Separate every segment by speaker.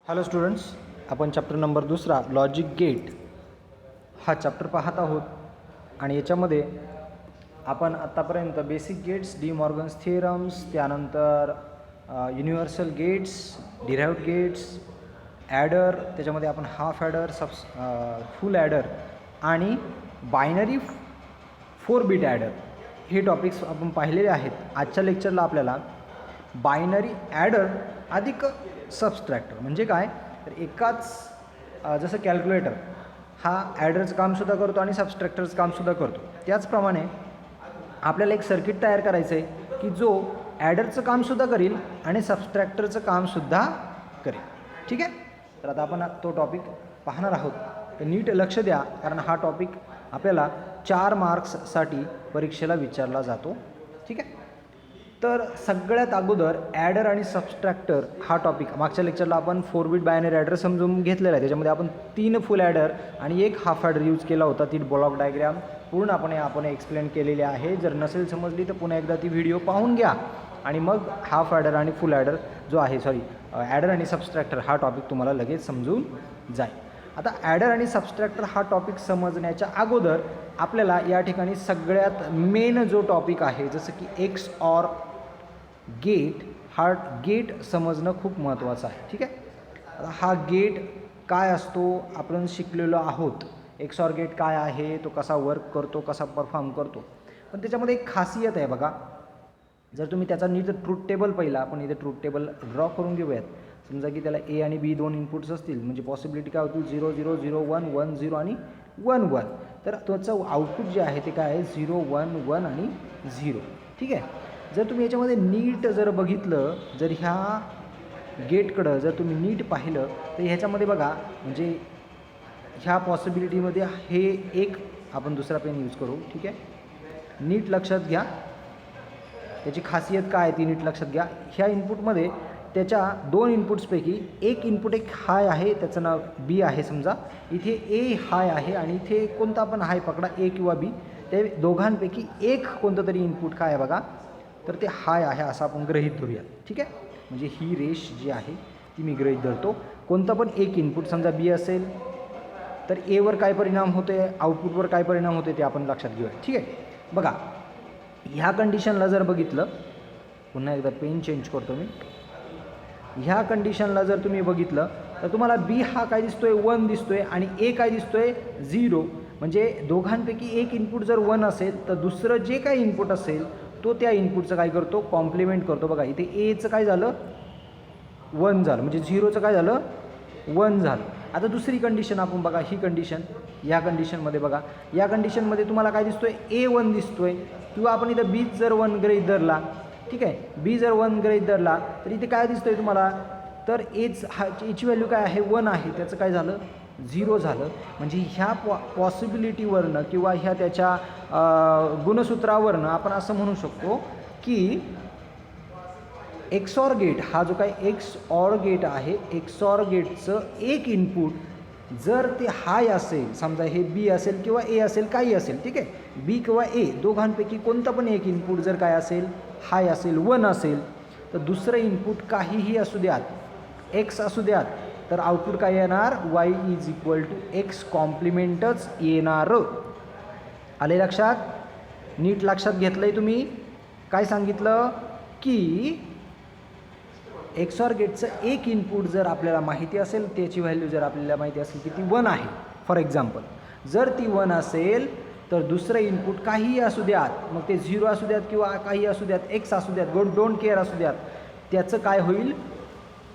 Speaker 1: Hello students, आपण chapter number 2 logic gate हा chapter पाहत आहोत आणि याच्यामध्ये आपण आत्तापर्यंत basic gates, De Morgan's theorems, त्यानंतर universal gates, derived gates, adder, त्याच्यामध्ये आपण हाफ ॲडर, फुल ॲडर आणि बायनरी 4 बिट ॲडर हे टॉपिक्स आपण पाहिलेले आहेत. आजच्या लेक्चरला आपल्याला बायनरी ॲडर अधिक सबस्ट्रॅक्टर म्हणजे काय, तर एकाच जसं कॅल्क्युलेटर हा ॲडरचं कामसुद्धा करतो आणि सबस्ट्रॅक्टरचं कामसुद्धा करतो, त्याचप्रमाणे आपल्याला एक सर्किट तयार करायचं आहे की जो ॲडरचं कामसुद्धा करेल आणि सबस्ट्रॅक्टरचं कामसुद्धा करेल. ठीक आहे, तर आता आपण तो टॉपिक पाहणार आहोत. तर नीट लक्ष द्या, कारण हा टॉपिक आपल्याला 4 मार्क्ससाठी परीक्षेला विचारला जातो. ठीक आहे, तर सगळ्यात अगोदर ॲडर आणि सबस्ट्रॅक्टर हा टॉपिक मागच्या लेक्चरला आपण 4 बिट बायनरी ॲडर समजून घेतलेला आहे. त्याच्यामध्ये आपण 3 फुल ॲडर आणि 1 हाफ ॲडर यूज केला होता. ती ब्लॉक डायग्राम पूर्णपणे आपण एक्सप्लेन केलेली आहे. जर नसेल समजली तर पुन्हा एकदा ती व्हिडिओ पाहून घ्या आणि मग हाफ ॲडर आणि फुल ॲडर जो आहे ॲडर आणि सबस्ट्रॅक्टर हा टॉपिक तुम्हाला लगेच समजून जाईल. आता ॲडर आणि सबस्ट्रॅक्टर हा टॉपिक समजण्याच्या अगोदर आपल्याला या ठिकाणी सगळ्यात मेन जो टॉपिक आहे, जसं की एक्स ऑर गेट, हा गेट समजणं खूप महत्त्वाचं आहे. ठीक आहे, आता हा गेट काय असतो आपण शिकलेलो आहोत. एक्स ऑर गेट काय आहे, तो कसा वर्क करतो, कसा परफॉर्म करतो. पण त्याच्यामध्ये एक खासियत आहे बघा. जर तुम्ही त्याचा नीट ट्रूथ टेबल पहिला, आपण इथे ट्रूथ टेबल ड्रॉ करून घेऊयात. समजा की त्याला ए आणि बी 2 इनपुट्स असतील, म्हणजे पॉसिबिलिटी काय होतील 0 0 0 1 1 0 आणि 1 1. तर त्याचं आउटपुट जे आहे ते काय आहे 0 1 1 आणि 0. ठीक आहे, जर तुम्ही याच्यामध्ये नीट जर बघितलं, जर ह्या गेटकडं जर तुम्ही नीट पाहिलं तर ह्याच्यामध्ये बघा, म्हणजे ह्या पॉसिबिलिटीमध्ये हे एक आपण दुसरा पेन यूज करू. ठीक आहे, नीट लक्षात घ्या त्याची खासियत काय ती नीट लक्षात घ्या. ह्या इनपुटमध्ये त्याच्या 2 इनपुट्सपैकी एक इनपुट एक हाय आहे, त्याचं नाव बी आहे. समजा इथे ए हाय आहे आणि इथे कोणता पण हाय पकडा, ए किंवा बी. ते दोघांपैकी एक कोणतं तरी इनपुट काय आहे बघा, तर ते हाय आहे असं आपण गृहीत धरूया. ठीक आहे, म्हणजे ही रेष जी आहे ती मी गृहीत धरतो. कोणतं पण एक इनपुट समजा बी असेल तर एवर काय परिणाम होते, आउटपुटवर काय परिणाम होते ते आपण लक्षात घेऊया. ठीक आहे, बघा ह्या कंडिशनला जर बघितलं, पुन्हा एकदा पेन चेंज करतो मी. ह्या कंडिशनला जर तुम्ही बघितलं तर तुम्हाला बी हा काय दिसतोय 1 दिसतोय आणि ए काय दिसतोय 0. म्हणजे दोघांपैकी एक इनपुट जर 1 असेल तर दुसरं जे काही इनपुट असेल तो त्या इनपुटचं काय करतो, कॉम्प्लिमेंट करतो. बघा इथे एचं काय झालं 1 झालं, म्हणजे 0चं काय झालं 1 झालं. आता दुसरी कंडिशन आपण बघा, ही कंडिशन, या कंडिशनमध्ये बघा, या कंडिशनमध्ये तुम्हाला काय दिसतोय ए 1 दिसतोय, किंवा आपण इथं बी जर 1 गृहीत धरला. ठीक आहे, बी जर 1 गृहीत धरला तर इथे काय दिसतोय तुम्हाला, तर एची व्हॅल्यू काय आहे 1 आहे, त्याचं काय झालं 0 झालं. म्हणजे ह्या पॉसिबिलिटीवरनं किंवा ह्या त्याच्या गुणसूत्रावरनं आपण असं म्हणू शकतो की एक्स ऑर गेट हा जो काय एक्स ऑर गेट आहे, एक्स ऑर गेटचं एक इनपुट जर ते हाय असेल, समजा हे बी असेल किंवा ए असेल, काही असेल. ठीक आहे, बी किंवा ए दोघांपैकी कोणतं पण एक इनपुट जर काय असेल हाय असेल 1 असेल, तर दुसरं इनपुट काहीही असू द्यात, एक्स असू द्यात, तर आउटपुट काय येणार y = x कॉम्प्लिमेंटच येणार. आले लक्षात, नीट लक्षात घेतलंय तुम्ही. काय सांगितलं की एक्स ऑर गेटचं एक इनपुट जर आपल्याला माहिती असेल, त्याची व्हॅल्यू जर आपल्याला माहिती असेल की ती 1 आहे फॉर एक्झाम्पल, जर ती 1 असेल तर दुसरं इनपुट काहीही असू द्यात, मग ते 0 असू द्यात किंवा काही असू द्यात, एक्स असू द्यात, डोंट केअर असू द्यात, त्याचं काय होईल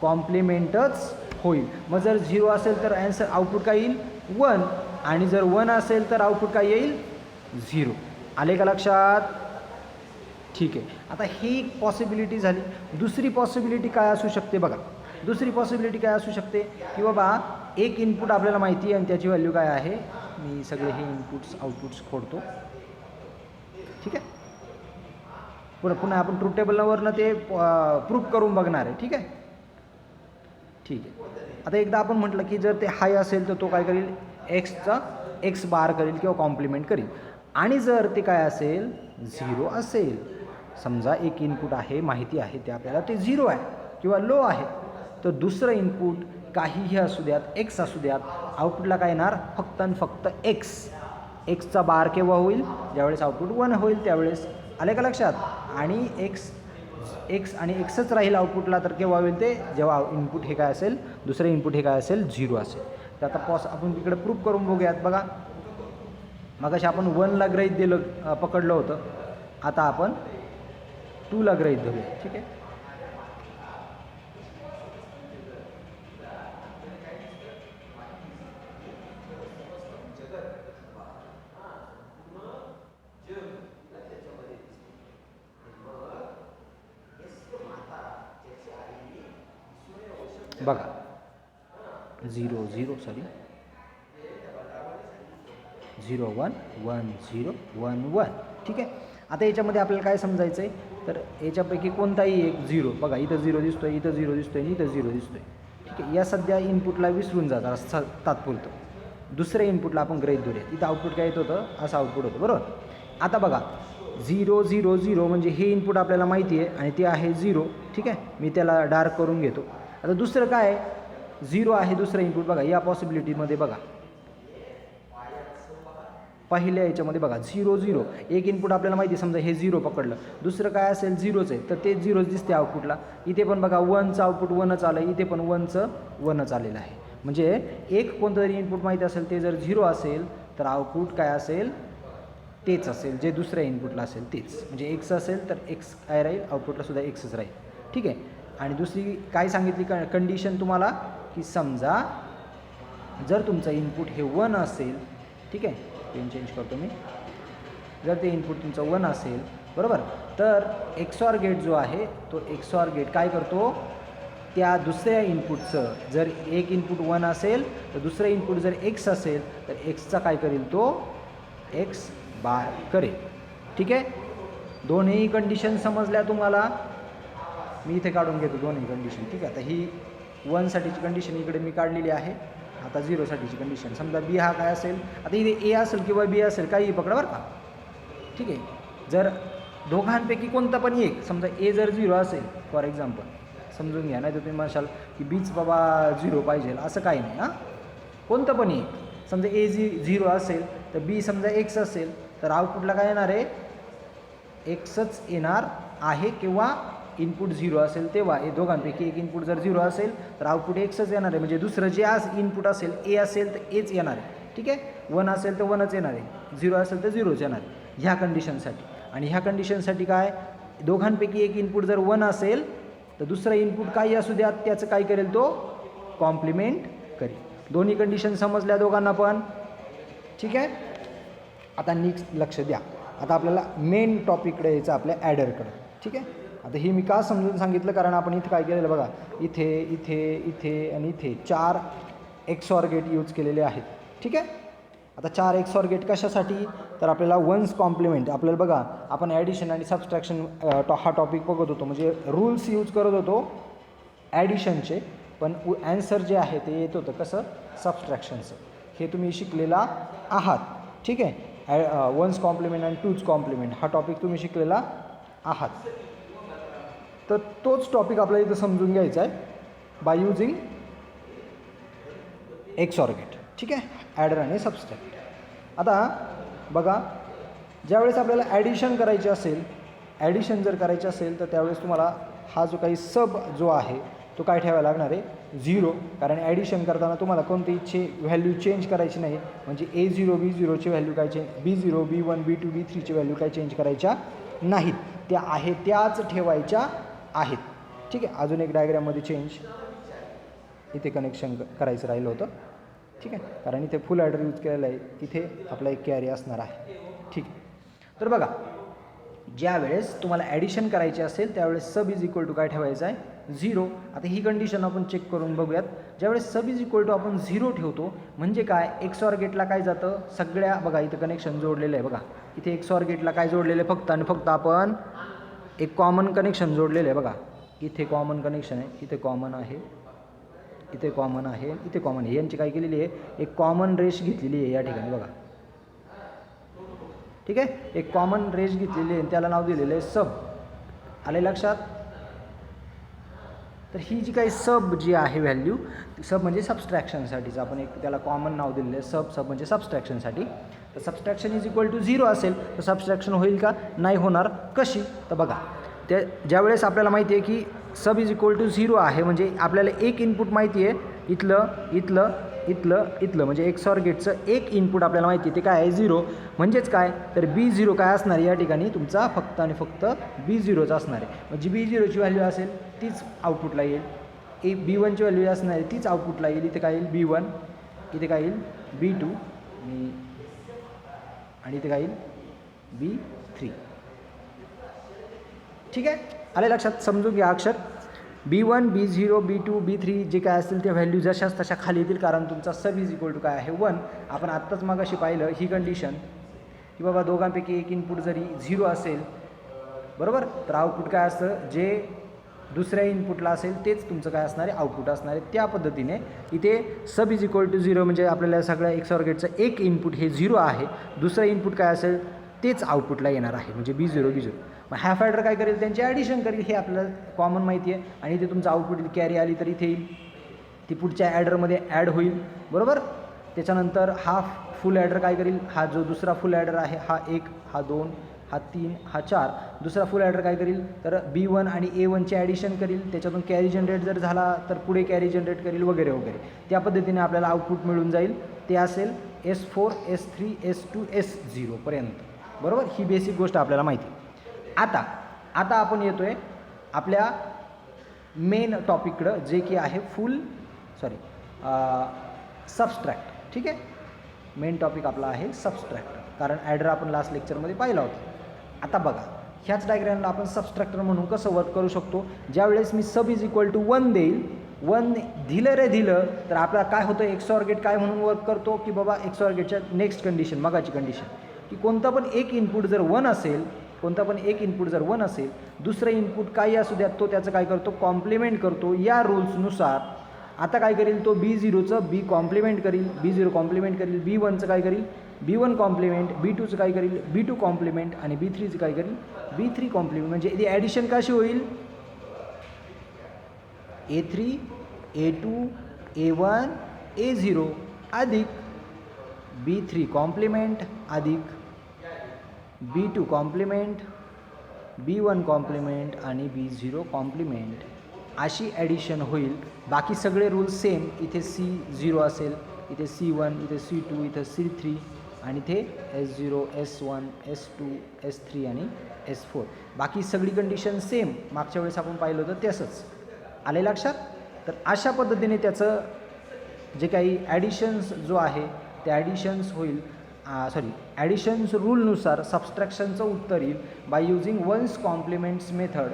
Speaker 1: कॉम्प्लिमेंटच होईल. मग जर 0 असेल तर ॲन्सर आउटपुट काय येईल 1, आणि जर 1 असेल तर आउटपुट काय येईल 0. आले का लक्षात? ठीक आहे, आता ही एक पॉसिबिलिटी झाली. दुसरी पॉसिबिलिटी काय असू शकते बघा, दुसरी पॉसिबिलिटी काय असू शकते की बाबा एक इनपुट आपल्याला माहिती आहे आणि त्याची व्हॅल्यू काय आहे, मी सगळे हे इनपुट्स आउटपुट्स खोडतो. ठीक आहे, पुन्हा आपण ट्रूथ टेबलवरनं ते प्रूफ करून बघणार आहे. ठीक आहे, ठीक आहे. आता एकदा आपण म्हटलं की जर ते हाय असेल तर तो काय करेल एक्सचा एक्स बार करेल किंवा कॉम्प्लिमेंट करेल, आणि जर ते काय असेल 0 असेल, समजा एक इनपुट आहे माहिती आहे ते आपल्याला ते 0 आहे किंवा लो आहे, तर दुसरं इनपुट काहीही असू द्यात, एक्स असू द्यात, आउटपुटला काय येणार, फक्त आणि फक्त एक्स. एक्सचा बार केव्हा होईल, ज्यावेळेस आउटपुट 1 होईल त्यावेळेस. आले का लक्षात. आणि एक्स आणि एक्सच राहील आउटपुटला, तर केव्हा होईल ते, जेव्हा इनपुट हे काय असेल, दुसरं इनपुट हे काय असेल, 0 असेल. तर आता आपण इकडे प्रूफ करून बघूयात. बघा मगाशी आपण 1ला गृहीत दिलं, पकडलं होतं. आता आपण 2ला गृहीत धरूया. ठीक आहे. बघा 0 0 सॉरी 0 1 1 0 1 1. ठीक आहे. आता याच्यामध्ये आपल्याला काय समजायचं आहे, तर याच्यापैकी कोणताही एक 0. बघा इथं 0 दिसतोय, इथं 0 दिसतोय, इथं 0 दिसतोय. ठीक आहे. या सध्या इनपुटला विसरून जातात असं तात्पुरतं. दुसऱ्या इनपुटला आपण गृहीत धरूया. इथं आउटपुट काय येत होतं, असं आउटपुट होतं, बरोबर. आता बघा 0 0 0 म्हणजे हे इनपुट आपल्याला माहिती आहे आणि ते आहे 0. ठीक आहे. मी त्याला डार्क करून घेतो. आता दुसरं काय 0 आहे दुसरं इनपुट. बघा या पॉसिबिलिटीमध्ये बघा, पहिल्या याच्यामध्ये बघा 0 0 एक इनपुट आपल्याला माहिती आहे, समजा हे 0 पकडलं, दुसरं काय असेल 0च आहे, तर ते 0च दिसते आउटपुटला. इथे पण बघा 1चं आउटपुट 1च आलं, इथे पण 1चं 1च आलेलं आहे. म्हणजे एक कोणतं तरी इनपुट माहिती असेल, ते जर 0 असेल तर आउटपुट काय असेल, तेच असेल जे दुसऱ्या इनपुटला असेल तेच. म्हणजे एक्स असेल तर एक्स काय राहील, आउटपुटला सुद्धा एक्सच राहील. ठीक आहे. आणि दुसरी काय सांगितली कंडिशन तुम्हाला, की समजा जर तुमचं इनपुट हे 1 असेल, ठीक आहे, पेन चेंज करतो मी, जर ते इनपुट तुमचं 1 असेल, बरोबर, तर XOR गेट जो आहे तो XOR गेट काय करतो, त्या दुसऱ्या इनपुटचं जर एक इनपुट 1 असेल तर दुसरं इनपुट जर एक्स असेल तर एक्सचा काय करेल, तो एक्स बार करेल. ठीक आहे. दोन्ही कंडिशन समजल्या तुम्हाला. मी इथे काढून घेतो दोन्ही कंडिशन. ठीक आहे. आता ही 1 साठीची कंडिशन इकडे मी काढलेली आहे. आता 0 साठीची कंडिशन. समजा बी हा काय असेल, आता इथे ए असेल किंवा बी असेल, काही पकडा बरं का. ठीक आहे. जर दोघांपैकी कोणता पण एक, समजा ए जर 0 असेल फॉर एक्झाम्पल, समजून घ्या, नाही तर तुम्ही म्हणशाल की बीच बाबा 0 पाहिजे, असं काही नाही. हां, कोणतं पण एक, समजा ए 0 असेल तर बी समजा एक्स असेल, तर आउटपुटला काय येणार आहे, एक्सच येणार आहे. किंवा इनपुट 0 असेल तेव्हा, हे दोघांपैकी एक इनपुट जर 0 असेल तर आउटपुट एक्सच येणार आहे. म्हणजे दुसरं जे आज इनपुट असेल, ए असेल तर एच येणार आहे. ठीक आहे. 1 असेल तर 1च येणार आहे, 0 असेल तर 0च येणार आहे ह्या कंडिशनसाठी. आणि ह्या कंडिशनसाठी काय, दोघांपैकी एक इनपुट जर 1 असेल तर दुसरं इनपुट काही असू द्या, त्याचं काय करेल, तो कॉम्प्लिमेंट करेल. दोन्ही कंडिशन समजल्या दोघांना पण. ठीक आहे. आता नेक्स्ट लक्ष द्या. आता आपल्याला मेन टॉपिककडे यायचं, आपल्या ॲडरकडे. ठीक आहे. आता ही मी का समजून सांगितलं, कारण आपण इथे काय केलेलं बघा, इथे इथे इथे आणि इथे 4 XOR गेट यूज केलेले आहेत. ठीक आहे. आता 4 XOR गेट कशासाठी, तर आपल्याला वन्स कॉम्प्लिमेंट, आपल्याला बघा आपण ॲडिशन आणि सबस्ट्रॅक्शन हा टॉपिक बघत होतो, म्हणजे रूल्स यूज करत होतो ॲडिशनचे, पण ॲन्सर जे आहे ते येत होतं कसं, सबस्ट्रॅक्शनचं. हे तुम्ही शिकलेला आहात. ठीक आहे. वन्स कॉम्प्लिमेंट आणि टूज कॉम्प्लिमेंट हा टॉपिक तुम्ही शिकलेला आहात. तर तोच टॉपिक आपल्याला इथं समजून घ्यायचा आहे बाय युजिंग XOR गेट. ठीक आहे. ॲडर आणि सबस्ट्रॅक्ट. आता बघा, ज्यावेळेस आपल्याला ॲडिशन करायची असेल, ॲडिशन जर करायची असेल तर त्यावेळेस तुम्हाला हा जो काही सब जो आहे तो काय ठेवायला लागणार आहे, 0. कारण ॲडिशन करताना तुम्हाला कोणतीही व्हॅल्यू चेंज करायची नाही. म्हणजे A0 B0ची व्हॅल्यू काय B0 B1 B2 B3ची व्हॅल्यू काय चेंज करायच्या नाहीत, त्या आहे त्याच ठेवायच्या आहेत. ठीक आहे. अजून एक डायग्राममध्ये चेंज, इथे कनेक्शन करायचं राहिलं होतं. ठीक आहे. कारण इथे फुल ॲडर यूज केलेला आहे, तिथे आपला एक कॅरी असणार आहे. ठीक आहे. तर बघा, ज्या वेळेस तुम्हाला ॲडिशन करायची असेल त्यावेळेस सब इज इक्वल टू काय ठेवायचं आहे, 0. आता ही कंडिशन आपण चेक करून बघूयात. ज्यावेळेस सब इज इक्वल टू आपण 0 ठेवतो म्हणजे काय, XOR गेटला काय जातं, सगळ्या बघा इथं कनेक्शन जोडलेलं आहे. बघा इथे XOR गेटला काय जोडलेलं आहे, फक्त आणि फक्त आपण एक कॉमन कनेक्शन जोडलेलं आहे. बघा इथे कॉमन कनेक्शन आहे, इथे कॉमन आहे, इथे कॉमन आहे, इथे कॉमन आहे. यांची काय केलेली आहे, एक कॉमन रेष घेतलेली आहे या ठिकाणी. बघा ठीक आहे. एक कॉमन रेष घेतलेली आहे, त्याला नाव दिलेलं आहे सब. आले लक्षात. तर ही जी काही सब जी आहे व्हॅल्यू, सब म्हणजे सबस्ट्रॅक्शनसाठीचं आपण एक त्याला कॉमन नाव दिलेलं आहे, सब म्हणजे सबस्ट्रॅक्शनसाठी. तर सबस्ट्रॅक्शन इज इक्वल टू 0 असेल तर सबस्ट्रॅक्शन होईल का? नाही होणार. कशी? तर बघा, त्या ज्यावेळेस आपल्याला माहिती आहे की सब इज इक्वल टू 0 आहे म्हणजे आपल्याला एक इनपुट माहिती आहे, इथलं म्हणजे एक्सॉर गेटचं एक इनपुट आपल्याला माहिती आहे ते काय आहे? 0. म्हणजेच काय? तर B0 काय असणार आहे या ठिकाणी? तुमचा फक्त आणि फक्त B0च असणार आहे. म्हणजे B0ची व्हॅल्यू असेल तीच आउटपुटला येईल. B1ची व्हॅल्यू असणार आहे तीच आउटपुटला येईल. इथे काय येईल? B1, इथे काय येईल? B2 आणि इथे काय येईल? B3. ठीक आहे, आले लक्षात? समजून घ्या अक्षर. B1, B0, B2, B3 जे काय असतील ते व्हॅल्यू जशाच तशा खाली येतील, कारण तुमचा सब इज इक्वल टू काय आहे? 1. आपण आत्ताच मागाशी पाहिलं ही कंडिशन की बाबा दोघांपैकी एक इनपुट जरी 0 असेल, बरोबर, तर आउटपुट काय असतं? जे दुसऱ्या इनपुटला असेल तेच तुमचं काय असणार आहे? आउटपुट असणार आहे. त्या पद्धतीने इथे सब इज इक्वल टू 0 म्हणजे आपल्याला सगळ्या एक्सॉर गेटचं एक इनपुट हे 0 आहे, दुसरं इनपुट काय असेल तेच आउटपुटला येणार आहे, म्हणजे B0. मग हाफ ॲडर काय करेल? त्यांचे ॲडिशन करेल, हे आपल्याला कॉमन माहिती आहे. आणि इथे तुमचं आउटपुट कॅरी आली तर इथे येईल, ती पुढच्या ॲडरमध्ये ॲड होईल, बरोबर. त्याच्यानंतर हा फुल ॲडर काय करेल? हा जो दुसरा फुल ॲडर आहे, हा 1, हा 2, हा 3, हा 4, दुसरा फुल ॲडर काय करेल? तर B1 आणि A1चे ॲडिशन करेल, त्याच्यातून कॅरी जनरेट जर झाला तर पुढे कॅरी जनरेट करेल वगैरे वगैरे. त्या पद्धतीने आपल्याला आउटपुट मिळून जाईल. ते असेल S4, S3, S2, S0 पर्यंत, बरोबर. ही बेसिक गोष्ट आपल्याला माहिती. आता आपण येतो आहे आपल्या मेन टॉपिककडं, जे की आहे सबस्ट्रॅक्ट. ठीक आहे, मेन टॉपिक आपला आहे सबस्ट्रॅक्टर, कारण ॲडर आपण लास्ट लेक्चरमध्ये पाहिला होता. आता बघा, ह्याच डायग्रॅमला आपण सबस्ट्रॅक्टर म्हणून कसं वर्क करू शकतो? ज्यावेळेस मी सब इज इक्वल टू 1 देईल, 1 दिलं तर आपल्याला काय होतं? एक्सॉर गेट काय म्हणून वर्क करतो की बाबा एक्सॉर गेटच्या नेक्स्ट कंडिशन, मगाची कंडिशन, की कोणता पण एक इनपुट जर 1 असेल, दुसरं इनपुट काही असू द्या, तो त्याचं काय करतो? कॉम्प्लिमेंट करतो या रूल्सनुसार. आता काय करेल तो? B0चं B कॉम्प्लिमेंट करेल, B0 कॉम्प्लिमेंट करेल, B1चं काय करेल? B1 कॉम्प्लिमेंट, B2चं काय करेल? B2 कॉम्प्लिमेंट आणि B3चं काय करेल? B3 complement. म्हणजे ती ॲडिशन कशी होईल? A3, A2, A1, A0 अधिक B3 कॉम्प्लिमेंट अधिक B2 कॉम्प्लिमेंट, B1 कॉम्प्लिमेंट आणि B0 कॉम्प्लिमेंट अशी ॲडिशन होईल. बाकी सगळे रूल्स सेम. इथे C0 असेल, इथे C1, इथे C2, इथे C3 आणि इथे S0, S1, S2, S3 आणि S4. बाकी सगळी कंडिशन सेम, मागच्या वेळेस आपण पाहिलं होतं तसंच. आले लक्षात? तर अशा पद्धतीने त्याचं जे काही ॲडिशन्स जो आहे ते ॲडिशन्स होईल. ॲडिशन्स रूलनुसार सबस्ट्रॅक्शनचं उत्तर येईल by using ones complements method.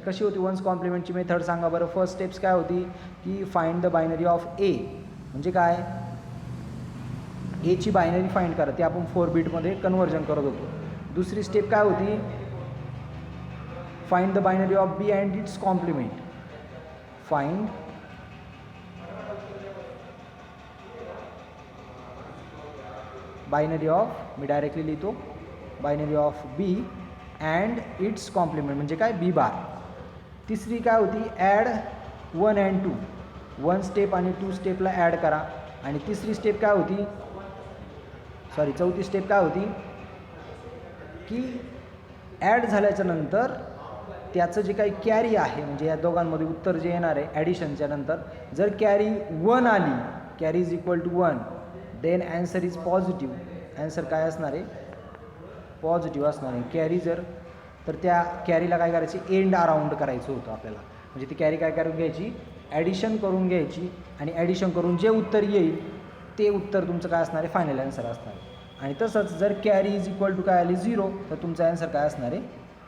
Speaker 1: कशी होती वन्स कॉम्प्लिमेंटची मेथड? सांगा बरं. फर्स्ट स्टेप्स काय होती? की फाइंड द बायनरी ऑफ ए. म्हणजे काय? एची बायनरी फाइंड करा, ते आपण 4 बिटमध्ये कन्व्हर्जन करत होतो. दुसरी स्टेप काय होती? Find the binary of B and its complement. Find binary of, मी डायरेक्टली लिहितो, binary of B and its complement म्हणजे काय? B bar. तिसरी काय होती? Add 1 and 2. 1 स्टेप आणि 2 स्टेपला ॲड करा. आणि तिसरी स्टेप काय होती? चौथी स्टेप काय होती? की ॲड झाल्याच्या नंतर त्याचं जे काही कॅरी आहे, म्हणजे या दोघांमध्ये उत्तर जे येणार आहे ॲडिशनच्या नंतर, जर कॅरी 1 आली, carry is equal to 1, then answer is positive. Answer काय असणार आहे? पॉझिटिव्ह असणार आहे. कॅरी जर, तर त्या कॅरीला काय करायची? एंड अराउंड करायचं होतं आपल्याला. म्हणजे ती कॅरी काय करून घ्यायची? ॲडिशन करून घ्यायची आणि ॲडिशन करून जे उत्तर येईल ते उत्तर तुमचं काय असणार आहे? फायनल ॲन्सर असणार आहे. आणि तसंच जर कॅरी इज इक्वल टू काय आली? 0, तर तुमचा ॲन्सर काय असणार आहे?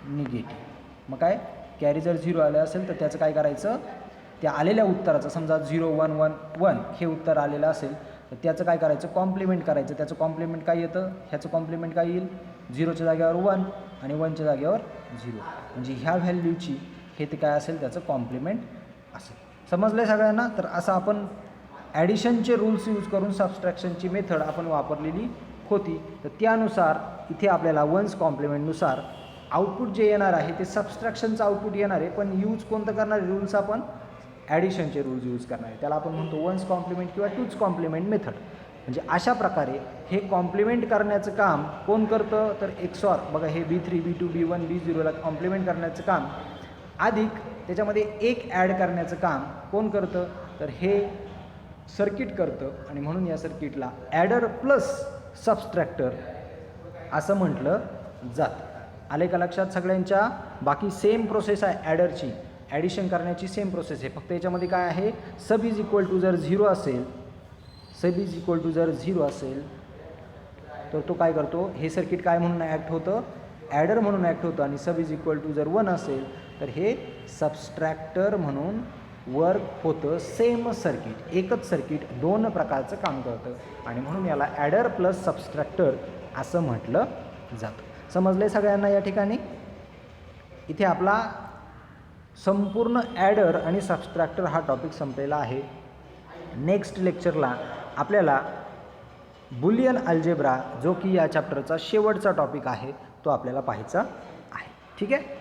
Speaker 1: निगेटिव्ह. मग काय? कॅरी जर 0 आलं असेल तर त्याचं काय करायचं? त्या आलेल्या उत्तराचं, समजा 0 1 1 1 हे उत्तर आलेलं असेल तर त्याचं काय करायचं? कॉम्प्लिमेंट करायचं. त्याचं कॉम्प्लिमेंट काय येतं? ह्याचं कॉम्प्लिमेंट काय येईल? 0च्या जागेवर 1 आणि 1च्या जागेवर 0. म्हणजे ह्या व्हॅल्यूची हे ते काय असेल? त्याचं कॉम्प्लिमेंट असेल. समजलं आहे सगळ्यांना? तर असं आपण ॲडिशनचे रूल्स यूज करून सबस्ट्रॅक्शनची मेथड आपण वापरलेली होती. तर त्यानुसार इथे आपल्याला वन्स कॉम्प्लिमेंटनुसार आउटपुट जे येणार आहे ते सबस्ट्रॅक्शनचं आउटपुट येणार आहे, पण यूज कोणतं करणार आहे रूल्स आपण ॲडिशनचे रूल्स यूज करणार आहे. त्याला आपण म्हणतो वन्स कॉम्प्लिमेंट किंवा टूच कॉम्प्लिमेंट मेथड. म्हणजे अशा प्रकारे हे कॉम्प्लिमेंट करण्याचं काम कोण करतं तर एक्सॉर. बघा हे B3 B2 B1 B0ला कॉम्प्लिमेंट करण्याचं काम अधिक त्याच्यामध्ये एक ॲड करण्याचं काम कोण करतं तर हे सर्किट करतं. आणि म्हणून या सर्किटला ॲडर प्लस सबस्ट्रॅक्टर असं म्हटलं जातं. आले का लक्षात सगळ्यांच्या? बाकी सेम प्रोसेस आहे ॲडरची, ॲडिशन करण्याची सेम प्रोसेस आहे. फक्त याच्यामध्ये काय आहे, सब इज इक्वल टू जर 0 असेल, सब इज इक्वल टू जर 0 असेल तर तो काय करतो, हे सर्किट काय म्हणून ॲक्ट होतं, ॲडर म्हणून ॲक्ट होतं. आणि सब इज इक्वल टू जर 1 असेल तर हे सबस्ट्रॅक्टर म्हणून वर्क होतं. सेम सर्किट, एकच सर्किट दोन प्रकारचं काम करतं आणि म्हणून याला ॲडर प्लस सबस्ट्रॅक्टर असं म्हटलं जातं. समजले सगळ्यांना या ठिकाणी? इथे आपला संपूर्ण ॲडर आणि सबस्ट्रॅक्टर हा टॉपिक संपलेला आहे. नेक्स्ट लेक्चरला आपल्याला बुलियन अल्जेब्रा जो की या चॅप्टरचा शेवटचा टॉपिक आहे तो आपल्याला पाहायचा आहे. ठीक आहे.